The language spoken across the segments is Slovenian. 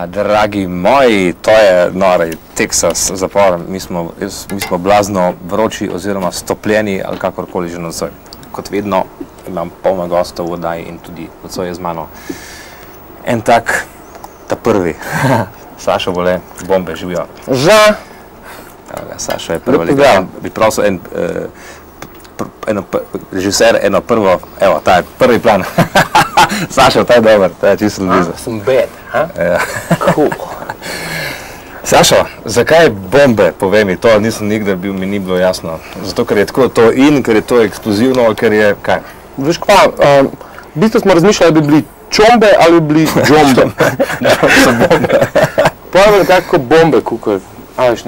Dragi moji, to je nori Texas zapor. Mi smo blazno vroči oziroma stopljeni ali kakorkoli že nocoj. Kot vedno imam polno gostov v oddaji in tudi nocoj je z mano en tak, ta prvi. Sašo Vole, bombe živijo. Ža! Sašo je prvi. Bi prosil režiser eno prvo, evo, ta je prvi plan. Sašo, ta je dober, ta je čisto blizu. Sem bad, ha? Ja. Cool. Sašo, zakaj bombe, povej mi, to nisem nikdar bil, mi ni bilo jasno. Zato, ker je tako to in, ker je to eksplozivno, ker je, kaj? Veš kva, v bistvu smo razmišljali, da bi bili čombe ali bi bili džombe. So bombe. Pojavljali nekako bombe, kukaj, a veš,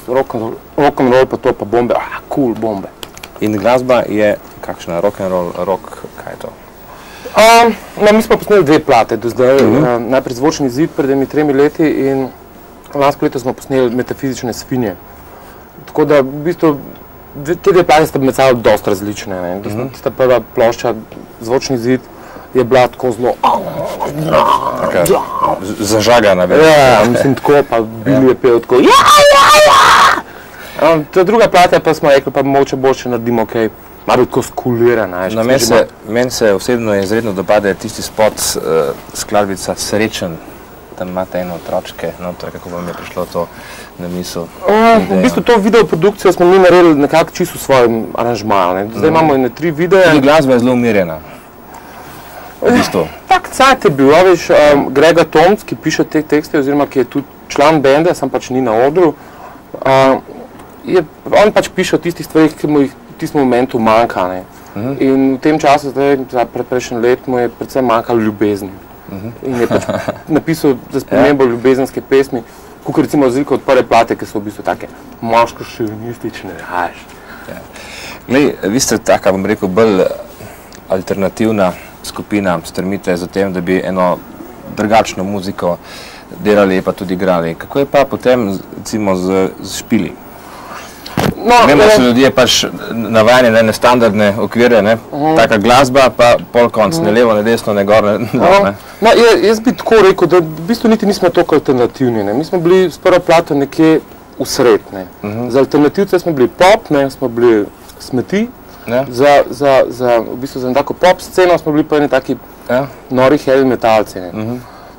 rock'n'roll pa to, pa bombe, cool, bombe. In glasba je kakšna, rock'n'roll, rock, kaj je to? Mi smo posneli dve plate do zdaj, najprej Zvočni zid pred 3 leti in lansko leto smo posneli Metafizične svinje. Tako da v bistvu te dve plate sta med sabo dosti različne. Tista prva plošča Zvočni zid je bila tako zelo zažagana. Ja, mislim tako, pa Billy je pel tako ta druga plata pa smo rekli, pa mogoče boljše naredimo kaj. Malo tako skulirana. Meni se osebno izredno dopade tisti spot skladbica Srečen. Tam imate eno otročke noter, kako vam je prišlo to na misel? V bistvu to videoprodukcijo smo mi naredili nekako čisto v svojem aranžmaju. Zdaj imamo 3 videe. Tudi glasba je zelo umirjena. V bistvu. Tak cajt je bil, veš, Grega Tomc, ki piše te tekste, oziroma ki je tudi član benda, sam pač ni na odru. On pač piše o tistih stvarih, ki mu jih v tistem momentu manjka. In v tem času, zdaj prejšnjem let, mu je predvsem manjkalo ljubezni. In je pač napisal za spremembo ljubezenske pesmi, kakor recimo razliko od prve plate, ki so v bistvu take moško-šovinistične. Vi ste taka, bom rekel, bolj alternativna skupina, stremite za tem, da bi eno drugačno muziko delali pa tudi igrali. Kako je pa potem recimo z špili? Vemo, so ljudje pač navajeni na ene standardne okvire, taka glasba, pa pol konc, ne levo, ne desno, ne gor, ne dol. Jaz bi tako rekel, da v bistvu niti nismo toliko alternativni. Mi smo bili s prvo plato nekje vsred. Za alternativce smo bili pop, smo bili smeti, v bistvu za tako pop sceno smo bili pa eni taki nori heavy metalci.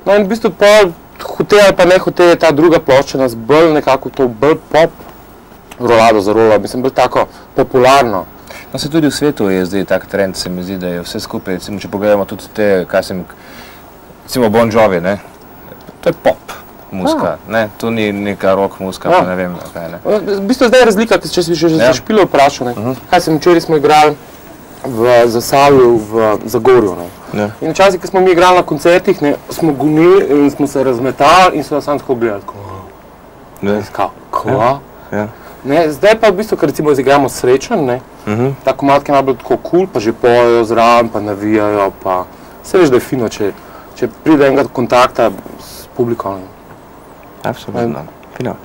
No in v bistvu pa hote ali pa ne hote je ta druga plošča nas bolj nekako to bolj pop rolado za rola, mislim, bolj tako popularno. No, se tudi v svetu je zdaj tak trend, se mi zdi, da je vse skupaj, recimo, če pogledamo tudi te, kaj sem, recimo Bon Jovi, to je pop muzika, to ni neka rock muzika, pa ne vem, kaj ne. V bistvu zdaj je razlika, če si že za špilo vprašal, kaj sem včeraj smo igrali v Zasavju, v Zagorju. In včasih, ko smo mi igrali na koncertih, smo gonili in smo se razmetali in so nas sam tako gledali, ko? Zdaj pa v bistvu, ker recimo izigramo Srečen, ta komad, ki je najbolj tako cool, pa že pojejo zraven, pa navijajo, pa se veš, da je fino, če pride enega kontakta s publikom. Absolutno, fino.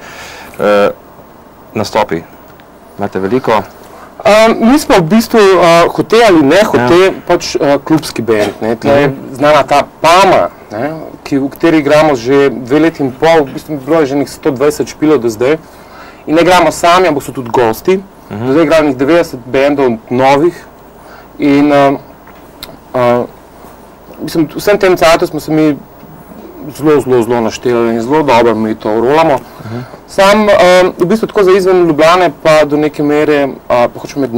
Nastopi, imate veliko? Mi smo v bistvu hote ali ne hote pač klubski band. Tle je znana ta Pama, v kateri igramo že 2 leti in pol, v bistvu bilo je že 120 špilov do zdaj. In ne igramo sami, ampak so tudi gosti. Do zdaj igramo 90 bendov novih. In vsem tem cajtu smo se mi zelo naštevali in zelo dobro mi to rolamo. Sam v bistvu tako za izven Ljubljane pa do neke mere pa hočemo imeti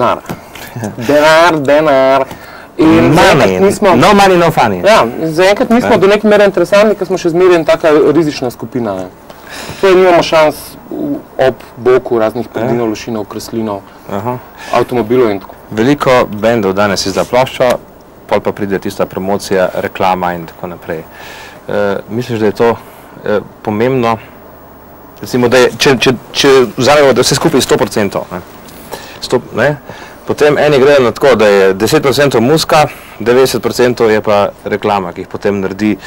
denar. Denar. No money, no funny. Ja, zaenkrat nismo do neke mere interesantni, ker smo še zmeraj taka rizična skupina. To je nimamo šans ob boku raznih predinov, lošinov, kreslinov, avtomobilov in tako. Veliko bendov danes izda ploščo, pol pa pride tista promocija, reklama in tako naprej. Misliš, da je to pomembno? Recimo, da če vzamemo, da je vse skupaj 100%, potem eni gredo na tako, da je 10% muzika, 90% je pa reklama, ki jih potem naredi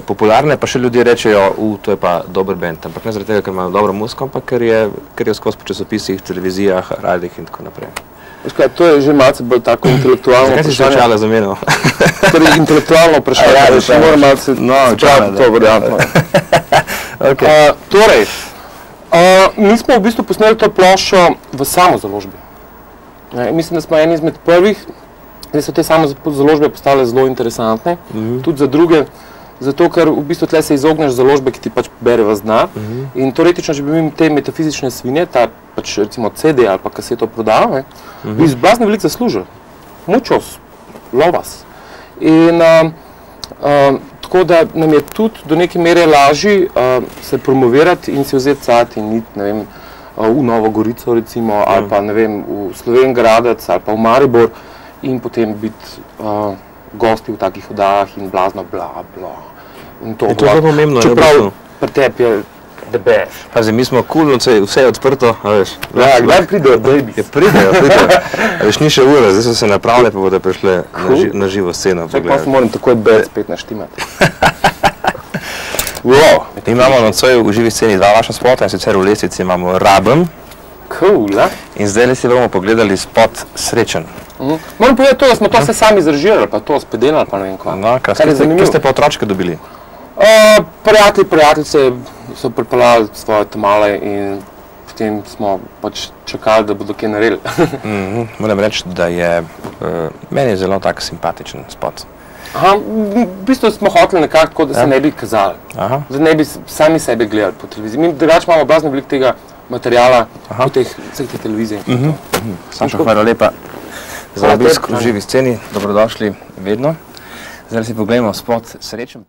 popularne, pa še ljudje rečejo, to je pa dober band, ampak ne zaradi tega, ker imajo dobro muziko, ampak ker je skozi po časopisih, televizijah, radijih in tako naprej. To je že malce bolj tako intelektualno vprašanje. Zakaj si se včala za menil? Torej intelektualno vprašanje, še moram malce spraviti to variantno. Okay. Torej, mi smo v bistvu posneli to ploščo v samozaložbi. Mislim, da smo eni izmed prvih, da so te samozaložbe postale zelo interesantne, tudi za druge, zato ker v bistvu tle se izogneš založbe, ki ti pač bere v zna. In teoretično, če bi mi te metafizične svinje, ta pač recimo CD ali pa kaseto prodal, bi blazno veliko zaslužili. Muchos, lovas. In tako da nam je tudi do neke mere lažje se promovirati in si vzeti cajt in iti, ne vem, v Novo Gorico recimo, ali pa, ne vem, v Slovenj Gradec ali pa v Maribor in potem biti gosti v takih oddajah in blazno bla. In to je zelo pomembno. Čeprav pri tebi je the best. Pazi, mi smo cool, vse je odprto, a veš. Ja, kdaj pridejo babies? Pridejo. A veš, ni še ura, zdaj so se napravile, pa bodo prišle na živo sceno. Čak pa se moram takoj bed spet naštimati. Imamo nocoj v živi sceni dva vaša spota, in sicer v lestvici imamo Rabem. Cool, in zdaj si bomo pogledali spot Srečen. Moram povedati to, da smo to vse sami izrežirali, pa to spedelali, pa ne vem kva. No, kaj ste pa otročke dobili? Prijateljice so pripeljali svoje tamale in potem smo pač čakali, da bodo kaj naredili. Moram reči, da je meni zelo tak simpatičen spot. V bistvu smo hoteli nekako tako, da se ne bi kazali. Da ne bi sami sebe gledali po televiziji. Mi drugače imamo blazno veliko tega materijala po vseh teh televizijah. Sašo, hvala lepa za obisk v živi sceni. Dobrodošli vedno. Zdaj si pogledamo spot Srečen.